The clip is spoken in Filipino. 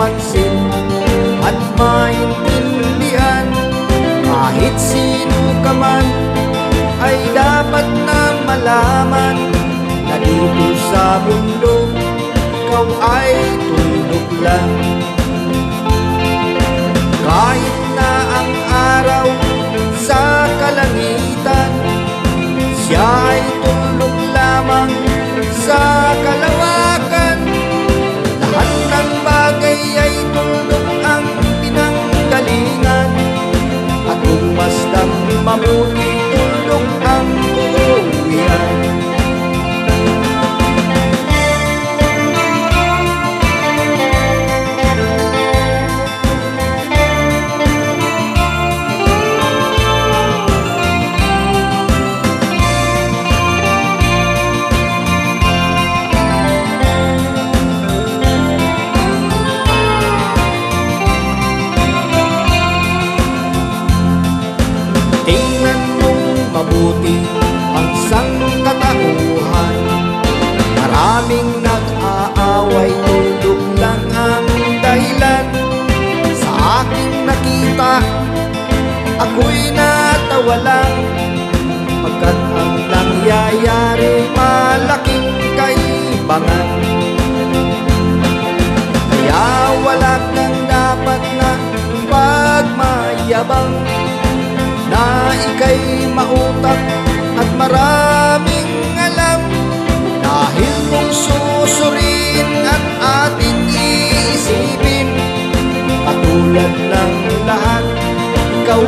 mapansin at maintindihan. Kahit sino ka man ay dapat na malaman na dito sa mundo ikaw ay tulog lang. Kahit na ang araw sa kalangitan, siya ay tulog lamang sa kalawakan. Lahat ng bagay ay tulog ang pinanggalingan, at kung masdang mabuti, tulog ang uuwian. Tingnan mong mabuti ang sangkatauhan. Maraming nag-aaway, tulog lang ang dahilan. Sa aking nakita, ako'y natawa lang, pagkat ang nangyayari malaking kaibangan. Kaya wala kang dapat na pagmayabang, na ika'y mautak at maraming alam. Dahil kung susuriin at ating iisipin, katulad ng lahat, ikaw